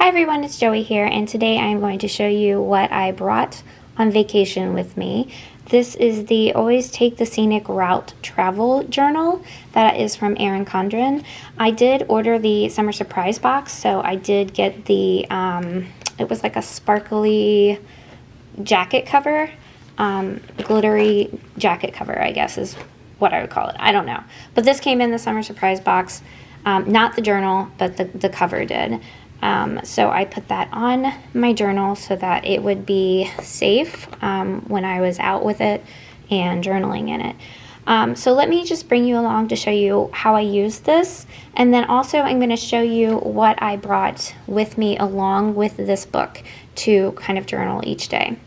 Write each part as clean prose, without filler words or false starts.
Hi everyone, it's Joey here, and today I'm going to show you what I brought on vacation with me. This is the Always Take the Scenic Route Travel Journal that is from Erin Condren. I did order the summer surprise box, so I did get the, it was like a sparkly jacket cover, glittery jacket cover, I guess is what I would call it. I don't know. But this came in the summer surprise box, not the journal, but the cover did. So I put that on my journal so that it would be safe when I was out with it and journaling in it. So let me just bring you along to show you how I use this, and then also I'm going to show you what I brought with me along with this book to kind of journal each day.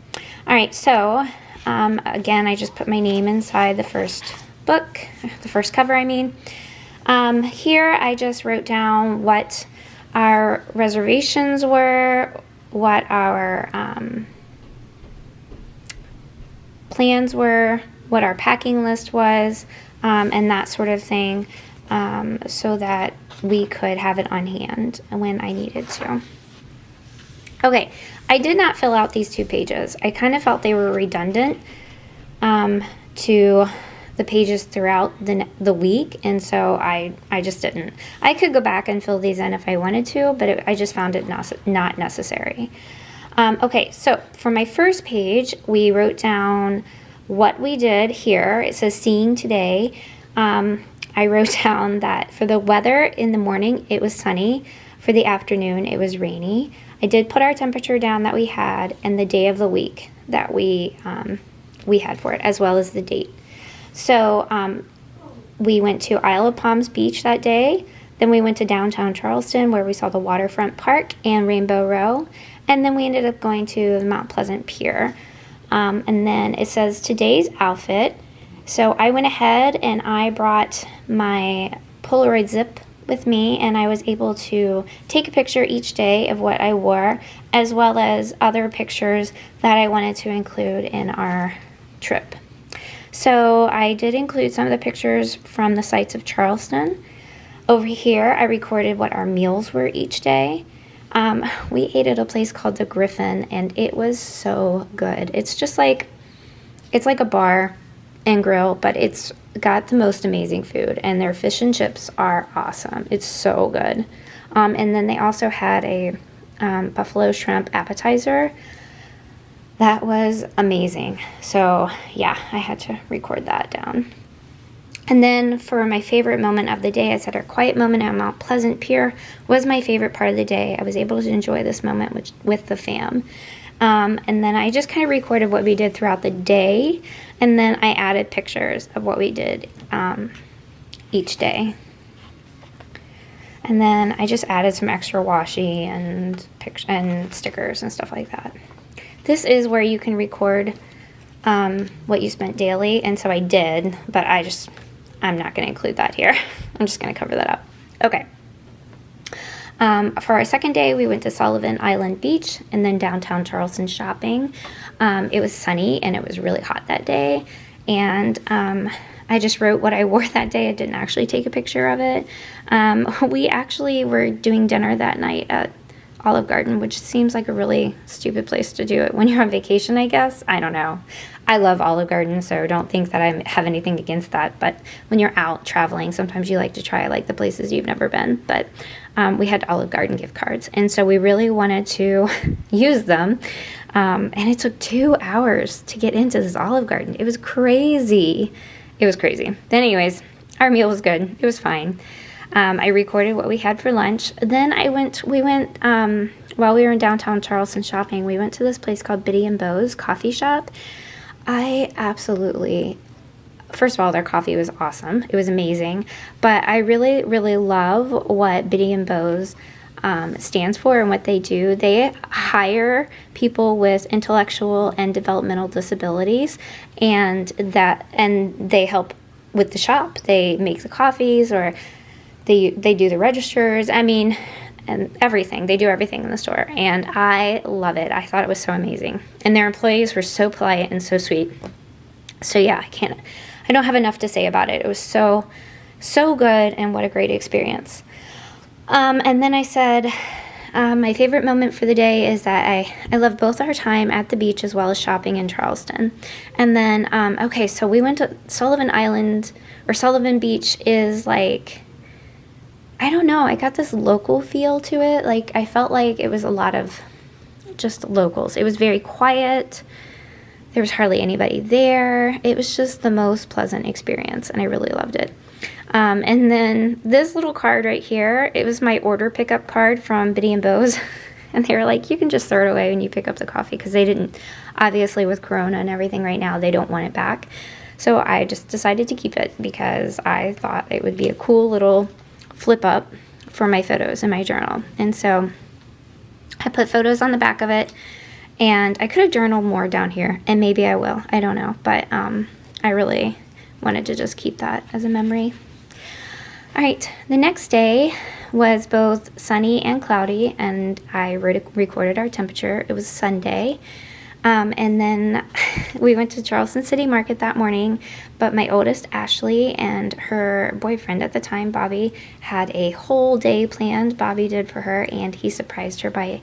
Alright, so again, I just put my name inside the first book, the first cover I mean. Here I just wrote down what our reservations were, what our plans were, what our packing list was, and that sort of thing, so that we could have it on hand when I needed to. Okay, I did not fill out these 2 pages. I kind of felt they were redundant to the pages throughout the week, and so I just didn't. I could go back and fill these in if I wanted to, but I just found it not necessary. Okay, so for my first page, we wrote down what we did here. It says seeing today. I wrote down that for the weather in the morning, it was sunny. For the afternoon, it was rainy. I did put our temperature down that we had and the day of the week that we had for it, as well as the date. So we went to Isle of Palms Beach that day. Then we went to downtown Charleston, where we saw the waterfront park and Rainbow Row. And then we ended up going to the Mount Pleasant Pier. And then it says today's outfit. So I went ahead and I brought my Polaroid zip with me, and I was able to take a picture each day of what I wore, as well as other pictures that I wanted to include in our trip. So I did include some of the pictures from the sights of Charleston. Over here, I recorded what our meals were each day. We ate at a place called the Griffin, and it was so good. It's just like, it's like a bar and grill, but it's got the most amazing food, and their fish and chips are awesome. It's so good. And then they also had a buffalo shrimp appetizer. That was amazing. So yeah, I had to record that down. And then for my favorite moment of the day, I said our quiet moment at Mount Pleasant Pier was my favorite part of the day. I was able to enjoy this moment with the fam. And then I just kind of recorded what we did throughout the day, and then I added pictures of what we did each day. And then I just added some extra washi and stickers and stuff like that. This is where you can record what you spent daily, and so I did, but I'm not going to include that here. I'm just going to cover that up. Okay. For our second day, we went to Sullivan Island Beach and then downtown Charleston shopping. It was sunny and it was really hot that day, and I just wrote what I wore that day. I didn't actually take a picture of it. We actually were doing dinner that night at Olive Garden, which seems like a really stupid place to do it when you're on vacation, I guess. I don't know. I love Olive Garden, so don't think that I have anything against that. But when you're out traveling, sometimes you like to try like the places you've never been. But we had Olive Garden gift cards, and so we really wanted to use them. And it took 2 hours to get into this Olive Garden. It was crazy. It was crazy. Then anyways, our meal was good. It was fine. I recorded what we had for lunch. Then we went, while we were in downtown Charleston shopping, we went to this place called Biddy and Bo's coffee shop. I absolutely, first of all, their coffee was awesome. It was amazing. But I really, really love what Biddy and Bo's stands for and what they do. They hire people with intellectual and developmental disabilities, and they help with the shop. They make the coffees, or they do the registers. I mean, and everything. They do everything in the store, and I love it. I thought it was so amazing, and their employees were so polite and so sweet. So yeah, I don't have enough to say about it. It was so good, and what a great experience. And then I said, My favorite moment for the day is that I love both our time at the beach as well as shopping in Charleston. And then, okay, so we went to Sullivan Island, or Sullivan Beach is like, I don't know, I got this local feel to it. Like, I felt like it was a lot of just locals. It was very quiet. There was hardly anybody there. It was just the most pleasant experience, and I really loved it. And then this little card right here, it was my order pickup card from Biddy and Bose. And they were like, you can just throw it away when you pick up the coffee, because they didn't, obviously with Corona and everything right now, they don't want it back. So I just decided to keep it because I thought it would be a cool little flip up for my photos in my journal. And so I put photos on the back of it, and I could have journaled more down here, and maybe I will, I don't know, but I really wanted to just keep that as a memory. All right, the next day was both sunny and cloudy, and I recorded our temperature. It was Sunday. And then we went to Charleston City Market that morning, but my oldest, Ashley, and her boyfriend at the time, Bobby, had a whole day planned. Bobby did for her, and he surprised her by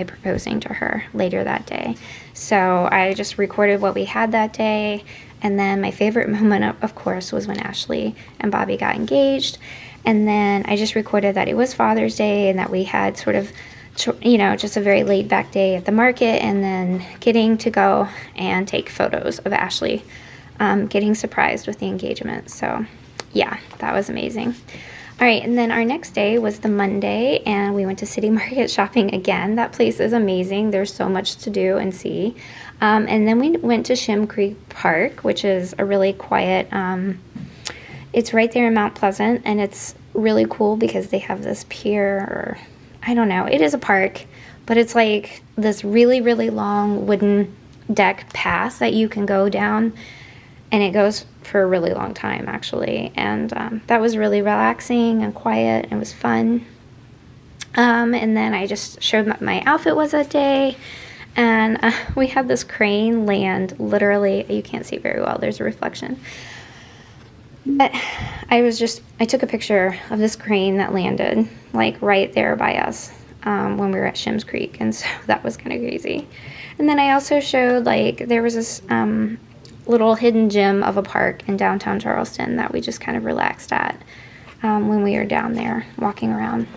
proposing to her later that day. So I just recorded what we had that day. And then my favorite moment, of course, was when Ashley and Bobby got engaged. And then I just recorded that it was Father's Day and that we had sort of, you know, just a very laid back day at the market, and then getting to go and take photos of Ashley getting surprised with the engagement. So yeah, that was amazing. All right, and then our next day was the Monday, and we went to City Market shopping again. That place is amazing. There's so much to do and see. And then we went to Shim Creek Park, which is a really quiet, it's right there in Mount Pleasant, and it's really cool because they have this pier, or I don't know, it is a park, but it's like this really, really long wooden deck path that you can go down, and it goes for a really long time, actually. And that was really relaxing and quiet, and it was fun. And then I just showed what my outfit was that day. And we had this crane land, literally, you can't see very well, there's a reflection. But I took a picture of this crane that landed, like right there by us when we were at Shim's Creek. And so that was kind of crazy. And then I also showed, like, there was this little hidden gem of a park in downtown Charleston that we just kind of relaxed at when we were down there walking around.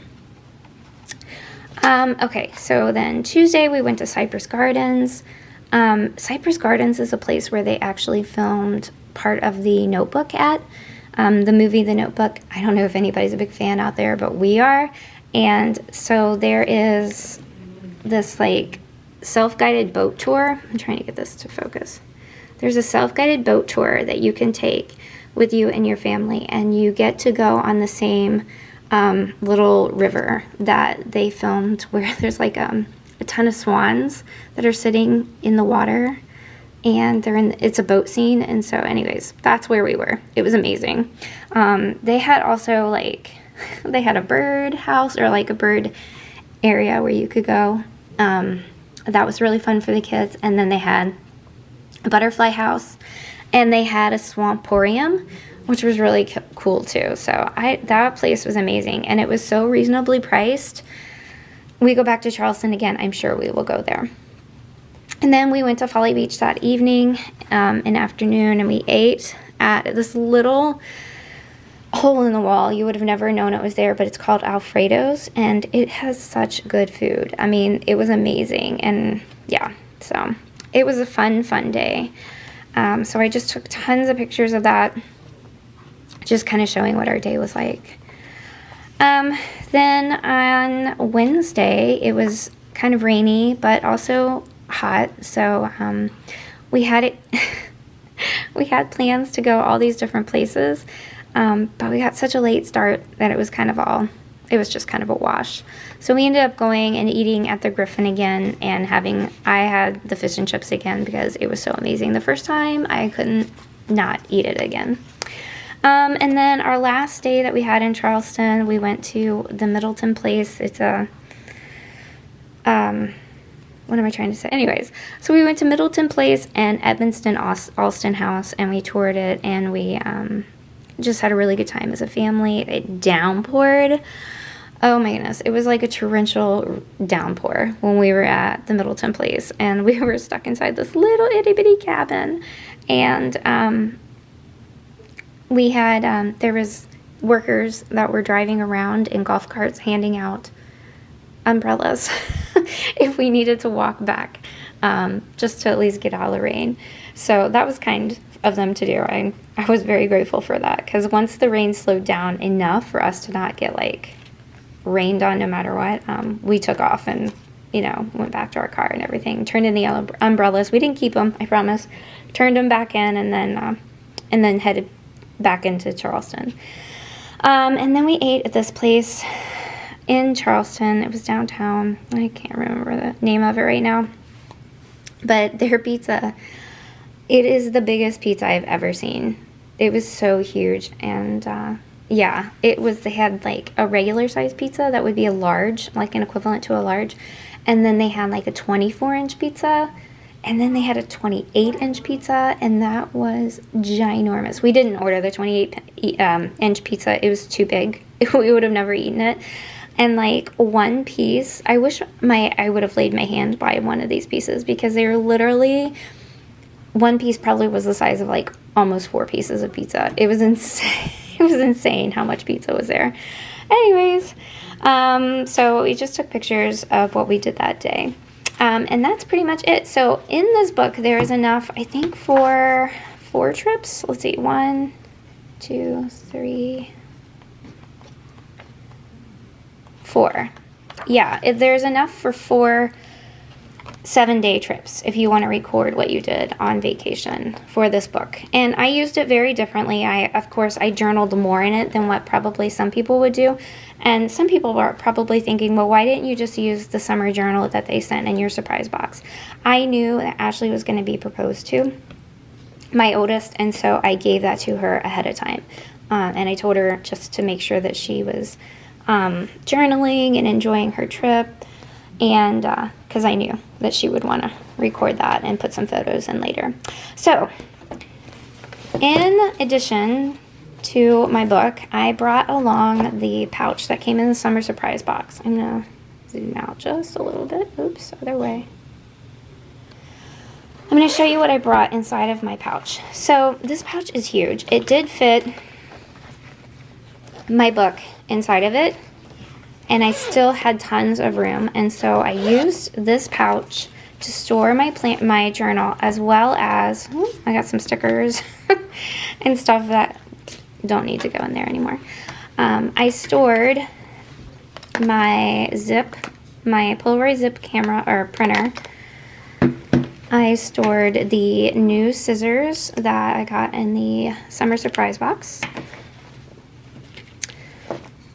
Okay, so then Tuesday we went to Cypress Gardens. Cypress Gardens is a place where they actually filmed part of The Notebook at, the movie The Notebook. I don't know if anybody's a big fan out there, but we are. And so there is this like self-guided boat tour. I'm trying to get this to focus. There's a self-guided boat tour that you can take with you and your family, and you get to go on the same little river that they filmed, where there's like a ton of swans that are sitting in the water, and it's a boat scene. And so anyways, that's where we were. It was amazing. They had also they had a bird house, or like a bird area where you could go. That was really fun for the kids. And then they had a butterfly house, and they had a swamporium, which was really cool too. So that place was amazing, and it was so reasonably priced. We go back to Charleston again, I'm sure we will go there. And then we went to Folly Beach that evening, in afternoon, and we ate at this little hole in the wall. You would have never known it was there, but it's called Alfredo's, and it has such good food. I mean, it was amazing. And yeah, so it was a fun day. So I just took tons of pictures of that, just kind of showing what our day was like. Then on Wednesday, it was kind of rainy, but also hot. So we had we had plans to go all these different places, but we got such a late start that it was just kind of a wash. So we ended up going and eating at the Griffin again, and I had the fish and chips again because it was so amazing the first time. I couldn't not eat it again. And then our last day that we had in Charleston, we went to the Middleton Place. It's a, what am I trying to say? Anyways, so we went to Middleton Place and Edmonston Alston House, and we toured it, and we just had a really good time as a family. It downpoured Oh my goodness. It was like a torrential downpour when we were at the Middleton place, and we were stuck inside this little itty bitty cabin. And we had, there was workers that were driving around in golf carts handing out umbrellas if we needed to walk back, just to at least get out of the rain. So that was kind of them to do. I was very grateful for that, because once the rain slowed down enough for us to not get like rained on no matter what, we took off and, you know, went back to our car and everything, turned in the umbrellas. We didn't keep them, I promise. Turned them back in, and then headed back into Charleston. And then we ate at this place in Charleston. It was downtown. I can't remember the name of it right now. But their pizza, it is the biggest pizza I've ever seen. It was so huge. And yeah, they had like a regular size pizza that would be a large, like an equivalent to a large. And then they had like a 24-inch pizza. And then they had a 28-inch pizza, and that was ginormous. We didn't order the 28-inch pizza. It was too big. We would have never eaten it. And like one piece, I wish I would have laid my hand by one of these pieces, because they were literally, one piece probably was the size of like almost 4 pieces of pizza. It was insane. It was insane how much pizza was there. Anyways, so we just took pictures of what we did that day. And that's pretty much it. So in this book, there is enough, I think, for 4 trips. Let's see, 1, 2, 3, 4. Yeah, there's enough for 4 7-day trips if you want to record what you did on vacation for this book. And I used it very differently. Of course, I journaled more in it than what probably some people would do. And some people are probably thinking, well, why didn't you just use the summer journal that they sent in your surprise box? I knew that Ashley was going to be proposed to, my oldest, and so I gave that to her ahead of time. And I told her just to make sure that she was journaling and enjoying her trip, and because I knew that she would want to record that and put some photos in later. So, in addition to my book, I brought along the pouch that came in the summer surprise box. I'm going to zoom out just a little bit. Oops, other way. I'm going to show you what I brought inside of my pouch. So this pouch is huge. It did fit my book inside of it, and I still had tons of room. And so I used this pouch to store my journal, as well as, I got some stickers and stuff that don't need to go in there anymore. I stored my Polaroid zip camera or printer. I stored the new scissors that I got in the summer surprise box,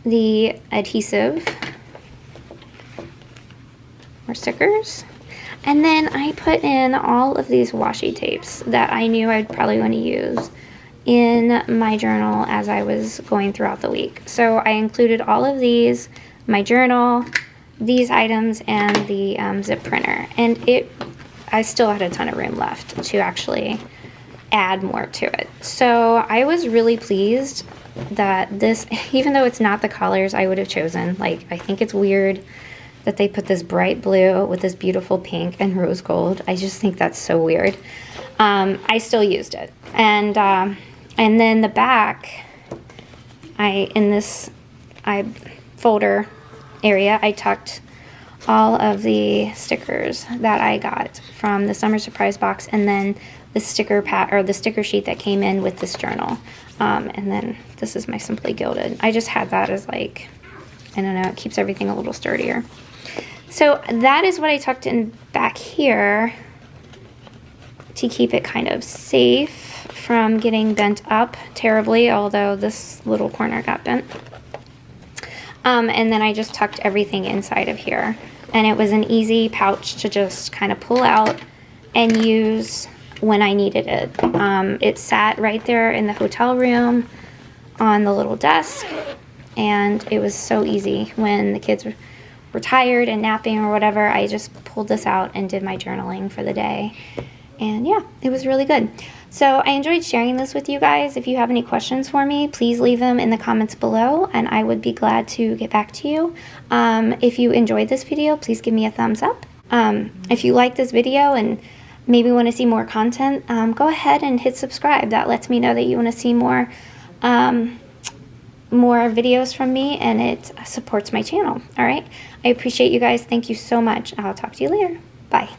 the adhesive or stickers, and then I put in all of these washi tapes that I knew I'd probably want to use in my journal as I was going throughout the week. So I included all of these, my journal, these items, and the zip printer. And I still had a ton of room left to actually add more to it. So I was really pleased that this, even though it's not the colors I would have chosen, like I think it's weird that they put this bright blue with this beautiful pink and rose gold. I just think that's so weird. I still used it. And then the back, in this folder area, I tucked all of the stickers that I got from the summer surprise box, and then the sticker the sticker sheet that came in with this journal. And then this is my Simply Gilded. I just had that as like, I don't know, it keeps everything a little sturdier. So that is what I tucked in back here to keep it kind of safe from getting bent up terribly, although this little corner got bent. And then I just tucked everything inside of here. And it was an easy pouch to just kind of pull out and use when I needed it. It sat right there in the hotel room on the little desk, and it was so easy. When the kids were tired and napping or whatever, I just pulled this out and did my journaling for the day. And yeah, it was really good. So I enjoyed sharing this with you guys. If you have any questions for me, please leave them in the comments below and I would be glad to get back to you. If you enjoyed this video, please give me a thumbs up. If you like this video and maybe want to see more content, go ahead and hit subscribe. That lets me know that you want to see more videos from me, and it supports my channel. All right, I appreciate you guys. Thank you so much. I'll talk to you later. Bye.